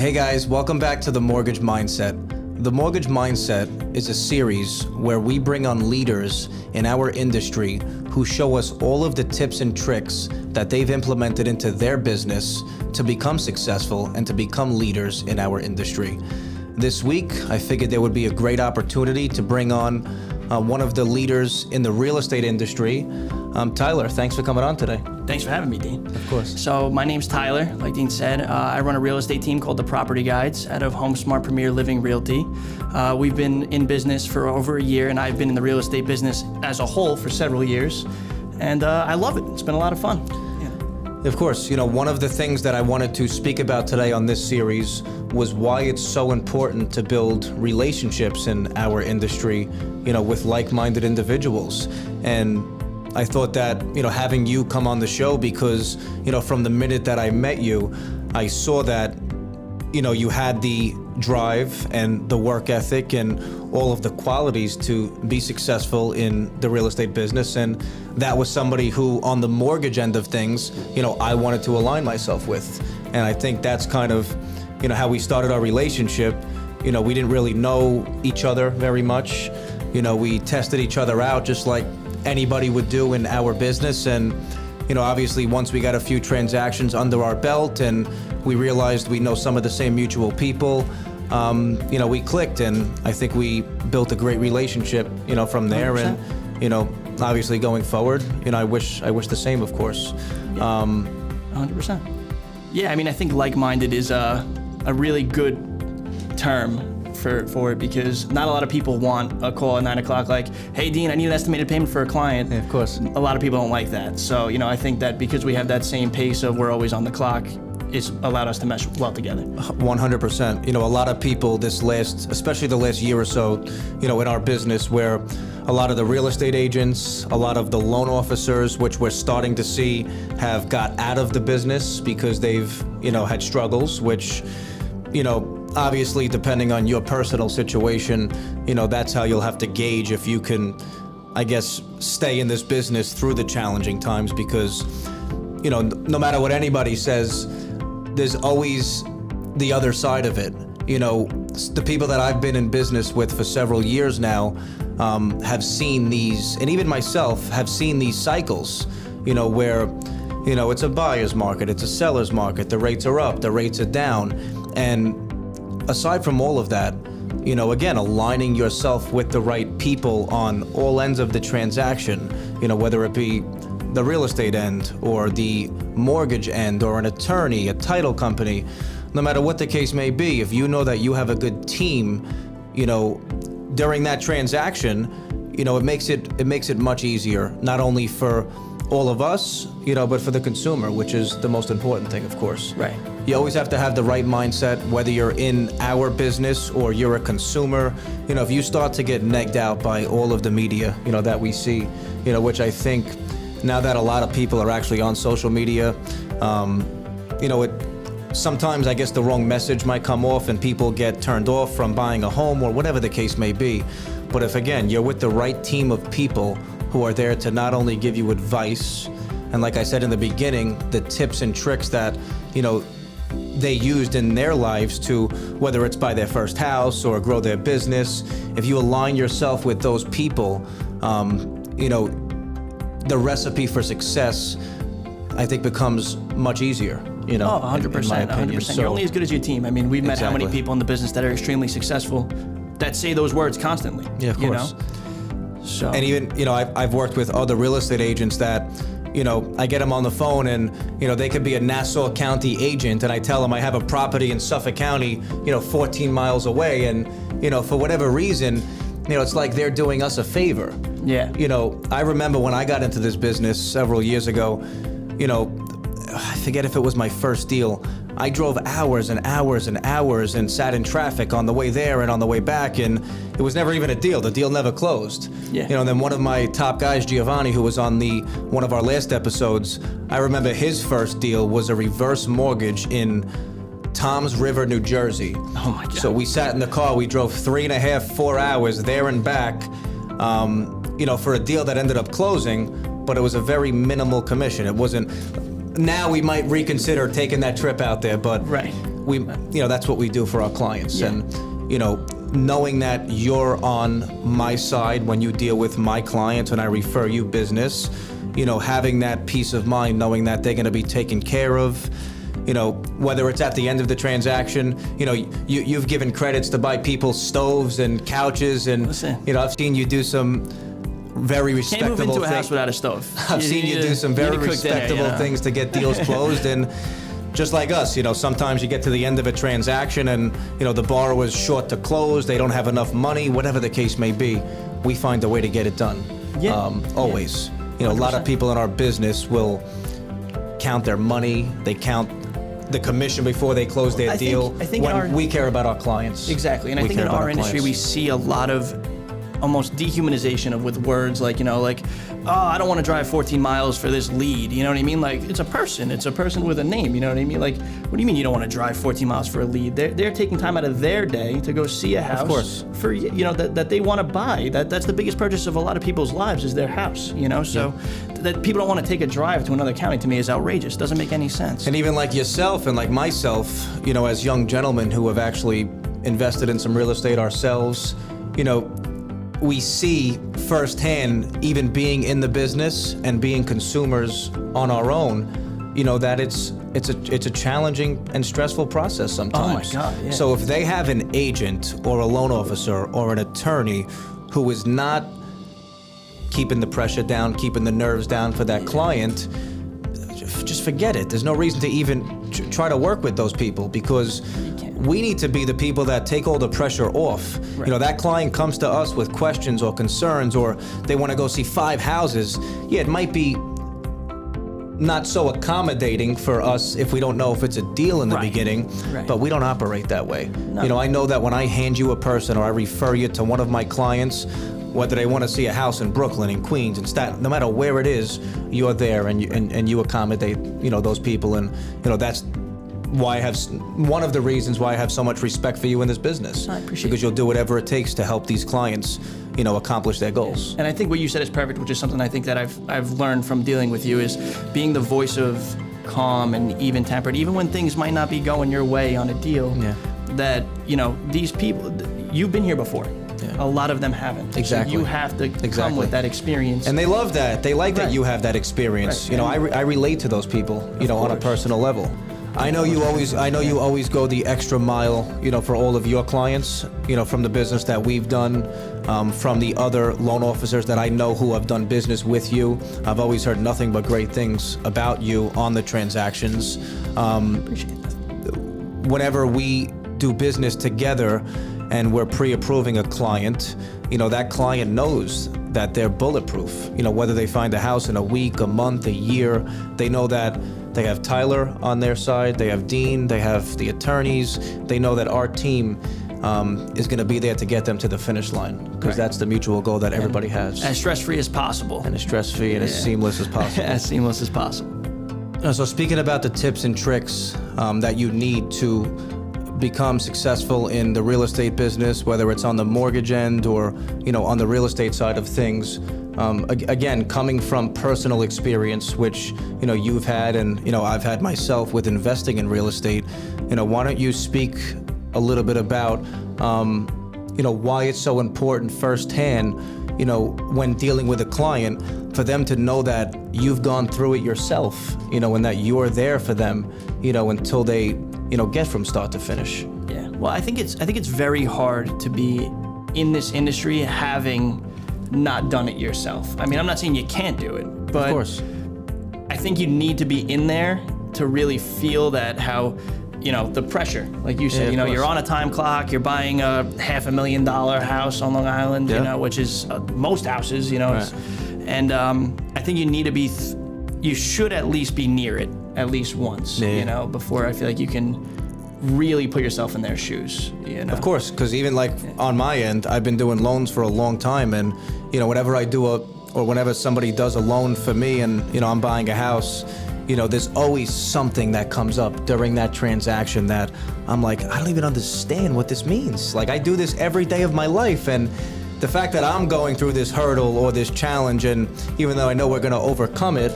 Hey guys, welcome back to The Mortgage Mindset. The Mortgage Mindset is a series where we bring on leaders in our industry who show us all of the tips and tricks that they've implemented into their business to become successful and to become leaders in our industry. This week, I figured there would be a great opportunity to bring on one of the leaders in the real estate industry. Tyler, thanks for coming on today. Thanks for having me, Dean. Of course. So my name's Tyler. Like Dean said, I run a real estate team called the Property Guides out of HomeSmart Premier Living Realty. We've been in business for over a year, and I've been in the real estate business as a whole for several years. And I love it. It's been a lot of fun. Of course, one of the things that I wanted to speak about today on this series was why it's so important to build relationships in our industry, with like-minded individuals. And I thought that, having you come on the show because, from the minute that I met you, I saw that, you had the drive and the work ethic and all of the qualities to be successful in the real estate business. And that was somebody who, on the mortgage end of things, I wanted to align myself with. And I think that's kind of, how we started our relationship. We didn't really know each other very much. We tested each other out just like anybody would do in our business. And, obviously once we got a few transactions under our belt and we realized we know some of the same mutual people, we clicked, and I think we built a great relationship, from there. 100%. And, obviously going forward, I wish the same, of course. 100%. Yeah, I think like-minded is a really good term for it, because not a lot of people want a call at 9 o'clock like, hey Dean, I need an estimated payment for a client. Yeah, of course. A lot of people don't like that. So, I think that because we have that same pace of we're always on the clock, it's allowed us to mesh well together. 100%. A lot of people especially the last year or so, in our business, where a lot of the real estate agents, a lot of the loan officers, which we're starting to see, have got out of the business because they've, had struggles, which, obviously depending on your personal situation, that's how you'll have to gauge if you can, I guess, stay in this business through the challenging times, because, no matter what anybody says, there's always the other side of it. The people that I've been in business with for several years now have seen these, and even myself have seen these cycles, where, it's a buyer's market, it's a seller's market, the rates are up, the rates are down. And aside from all of that, again, aligning yourself with the right people on all ends of the transaction, whether it be the real estate end or the mortgage end or an attorney, a title company, no matter what the case may be, if you know that you have a good team, during that transaction, it makes it much easier, not only for all of us, but for the consumer, which is the most important thing, of course. Right. You always have to have the right mindset, whether you're in our business or you're a consumer. If you start to get negged out by all of the media, that we see, which I think now that a lot of people are actually on social media, sometimes I guess the wrong message might come off and people get turned off from buying a home or whatever the case may be. But if, again, you're with the right team of people who are there to not only give you advice, and like I said in the beginning, the tips and tricks that, they used in their lives to, whether it's buy their first house or grow their business, if you align yourself with those people, the recipe for success, I think, becomes much easier. 100%, 100%. So, you're only as good as your team. We've met how many Exactly. people in the business that are extremely successful that say those words constantly. Yeah, of course. So. And even, I've worked with other real estate agents that, I get them on the phone and, they could be a Nassau County agent, and I tell them I have a property in Suffolk County, 14 miles away. And, for whatever reason, it's like they're doing us a favor. Yeah. I remember when I got into this business several years ago, I forget if it was my first deal. I drove hours and hours and hours and sat in traffic on the way there and on the way back, and it was never even a deal. The deal never closed. Yeah. And then one of my top guys, Giovanni, who was on one of our last episodes, I remember his first deal was a reverse mortgage in Toms River, New Jersey. Oh my God. So we sat in the car, we drove 3.5, 4 hours there and back, for a deal that ended up closing, but it was a very minimal commission. It wasn't. Now we might reconsider taking that trip out there, but Right. that's what we do for our clients. Yeah. And, knowing that you're on my side when you deal with my clients and I refer you business, having that peace of mind, knowing that they're going to be taken care of, whether it's at the end of the transaction, you've given credits to buy people stoves and couches, and, Listen. I've seen you do some very Can't respectable move into a things. house without a stove. I've seen you do some very need to cook dinner, respectable things to get deals closed, and just like us, sometimes you get to the end of a transaction and, the borrower's short to close, they don't have enough money, whatever the case may be, we find a way to get it done. Yeah. Always. A lot of 100%. people in our business will count their money, they count the commission before they close their I think- deal. I think when we care about our clients. Exactly, and I We think care in about our industry clients. we see a lot of almost dehumanization of with words like, oh, I don't want to drive 14 miles for this lead. You know what I mean? Like, it's a person with a name. You know what I mean? Like, what do you mean you don't want to drive 14 miles for a lead? They're taking time out of their day to go see a house. Of course. For that they want to buy. That's the biggest purchase of a lot of people's lives is their house. So that people don't want to take a drive to another county to me is outrageous. Doesn't make any sense. And even like yourself and like myself, as young gentlemen who have actually invested in some real estate ourselves, we see firsthand, even being in the business and being consumers on our own, that it's a challenging and stressful process sometimes. God, yeah. So if they have an agent or a loan officer or an attorney who is not keeping the pressure down, keeping the nerves down for that client, just forget it. There's no reason to even try to work with those people, because we need to be the people that take all the pressure off. Right. That client comes to us with questions or concerns, or they want to go see 5 houses. Yeah, it might be not so accommodating for us if we don't know if it's a deal in the Right. beginning, Right. but we don't operate that way. No. I know that when I hand you a person or I refer you to one of my clients, whether they want to see a house in Brooklyn, in Queens, in Staten, no matter where it is, you're there and you accommodate, those people, and that's why I have one of the reasons why I have so much respect for you in this business. I appreciate because you'll do whatever it takes to help these clients, accomplish their goals. And I think what you said is perfect, which is something I think that I've learned from dealing with you, is being the voice of calm and even-tempered, even when things might not be going your way on a deal. Yeah. That these people, you've been here before. Yeah. A lot of them haven't. Exactly. So you have to come Exactly. with that experience. And they love that. They like that Right. you have that experience. Right. I relate to those people, on a course. personal level. I know you always go the extra mile, for all of your clients, from the business that we've done, from the other loan officers that I know who have done business with you. I've always heard nothing but great things about you on the transactions. Appreciate that. Whenever we do business together and we're pre-approving a client, that client knows that they're bulletproof. Whether they find a house in a week, a month, a year, they know that they have Tyler on their side, they have Dean, they have the attorneys, they know that our team is going to be there to get them to the finish line, because Right. that's the mutual goal that everybody has. As stress-free as possible. And as stress-free and as seamless as possible. As seamless as possible. So speaking about the tips and tricks that you need to become successful in the real estate business, whether it's on the mortgage end or on the real estate side of things, again, coming from personal experience, which you've had and I've had myself with investing in real estate, why don't you speak a little bit about why it's so important firsthand, when dealing with a client, for them to know that you've gone through it yourself, and that you're there for them, until they get from start to finish. Yeah. Well, I think it's very hard to be in this industry having not done it yourself. I mean, I'm not saying you can't do it, but Of course. I think you need to be in there to really feel that how, the pressure. Like you said, Yeah, of you're course. on a time clock, you're buying a $500,000 house on Long Island, Yeah. which is most houses, Right. and I think you need to be, you should at least be near it at least once, Yeah. before I feel like you can really put yourself in their shoes, Of course, because even like on my end, I've been doing loans for a long time, and whenever I do or whenever somebody does a loan for me, and I'm buying a house, there's always something that comes up during that transaction that I'm like, I don't even understand what this means. Like, I do this every day of my life, and the fact that I'm going through this hurdle or this challenge, and even though I know we're going to overcome it,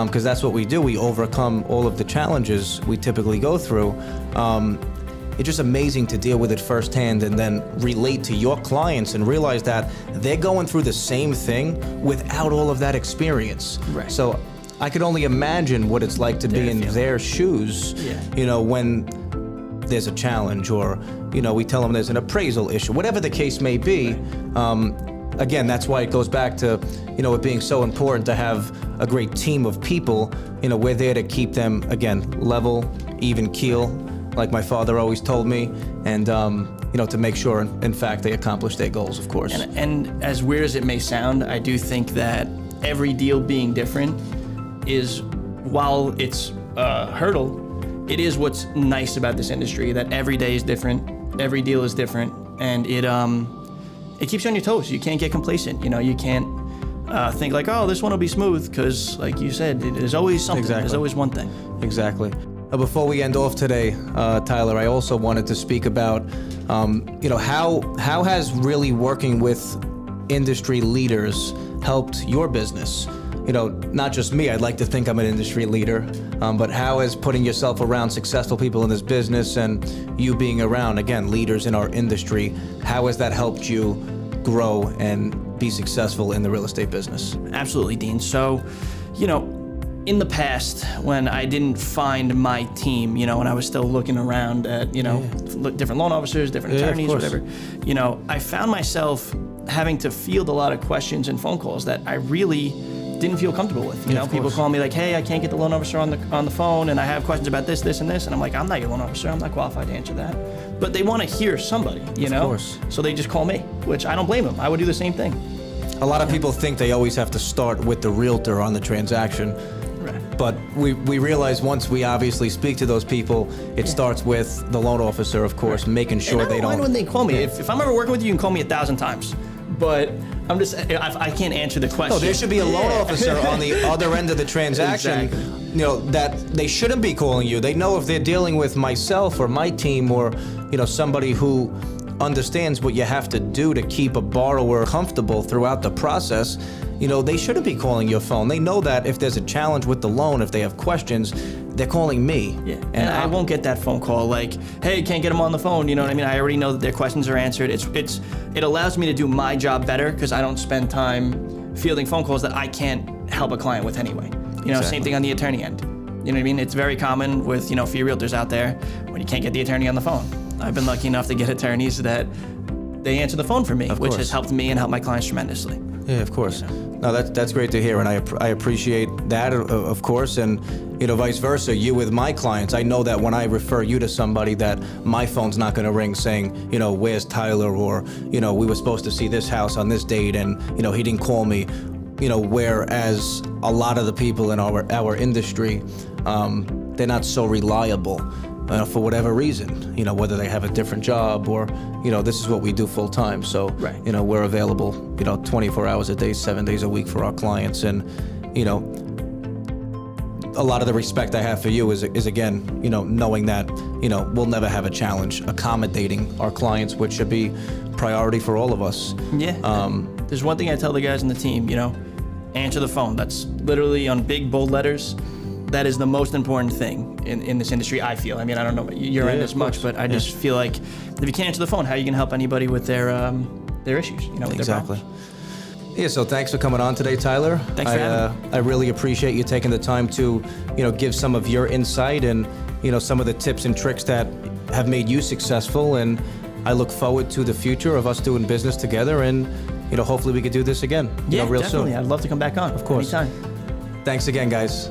because that's what we do. We overcome all of the challenges we typically go through. It's just amazing to deal with it firsthand and then relate to your clients and realize that they're going through the same thing without all of that experience. Right. So I could only imagine what it's like to be in their shoes, when there's a challenge or, we tell them there's an appraisal issue, whatever the case may be. Again, that's why it goes back to, it being so important to have a great team of people. We're there to keep them, again, level, even keel, like my father always told me, and, to make sure, in fact, they accomplish their goals, of course. And as weird as it may sound, I do think that every deal being different is, while it's a hurdle, it is what's nice about this industry, that every day is different, every deal is different, and it keeps you on your toes. You can't get complacent. You can't think like, oh, this one will be smooth, because, like you said, there's always something. Exactly. There's always one thing. Exactly. Before we end off today, Tyler, I also wanted to speak about, how has really working with industry leaders helped your business? Not just me, I'd like to think I'm an industry leader, but how has putting yourself around successful people in this business and you being around, again, leaders in our industry, how has that helped you grow and be successful in the real estate business? Absolutely, Dean. So, in the past, when I didn't find my team, when I was still looking around at, different loan officers, different attorneys, whatever, I found myself having to field a lot of questions and phone calls that I really didn't feel comfortable with. People call me like, hey, I can't get the loan officer on the phone, and I have questions about this, and this, and I'm like, I'm not your loan officer. I'm not qualified to answer that. But they want to hear somebody, Of course. So they just call me, which I don't blame them. I would do the same thing. A lot of people think they always have to start with the realtor on the transaction. Right. But we realize once we obviously speak to those people, it starts with the loan officer, of course, making sure And I they don't mind don't. when they call me. If I'm ever working with you, you can call me 1,000 times. But I'm just, I can't answer the question. No, there should be a loan officer on the other end of the transaction. Exactly. That they shouldn't be calling you. They know if they're dealing with myself or my team or, somebody who understands what you have to do to keep a borrower comfortable throughout the process, they shouldn't be calling your phone. They know that if there's a challenge with the loan, if they have questions, they're calling me. Yeah, and I won't get that phone call like, hey, can't get them on the phone, you know what I mean? I already know that their questions are answered. It allows me to do my job better because I don't spend time fielding phone calls that I can't help a client with anyway. Same thing on the attorney end. You know what I mean? It's very common with, for your realtors out there when you can't get the attorney on the phone. I've been lucky enough to get attorneys that they answer the phone for me, which has helped me and helped my clients tremendously. Yeah, of course. No, that's great to hear, and I appreciate that, of course, and vice versa. You with my clients, I know that when I refer you to somebody, that my phone's not going to ring saying, where's Tyler, or we were supposed to see this house on this date, and he didn't call me. Whereas a lot of the people in our industry, they're not so reliable. For whatever reason, whether they have a different job or, this is what we do full time. So, we're available, 24 hours a day, 7 days a week for our clients. And, a lot of the respect I have for you is again, knowing that, we'll never have a challenge accommodating our clients, which should be priority for all of us. Yeah. There's one thing I tell the guys on the team, answer the phone. That's literally on big, bold letters. That is the most important thing in this industry, I feel. I mean, I don't know your end as much, but I just feel like if you can't answer the phone, how are you going to help anybody with their issues, with their problems? Yeah, so thanks for coming on today, Tyler. Thanks for having me. I really appreciate you taking the time to, give some of your insight and, some of the tips and tricks that have made you successful. And I look forward to the future of us doing business together, and, hopefully we could do this again, real definitely. soon. I'd love to come back on. Of course. Anytime. Thanks again, guys.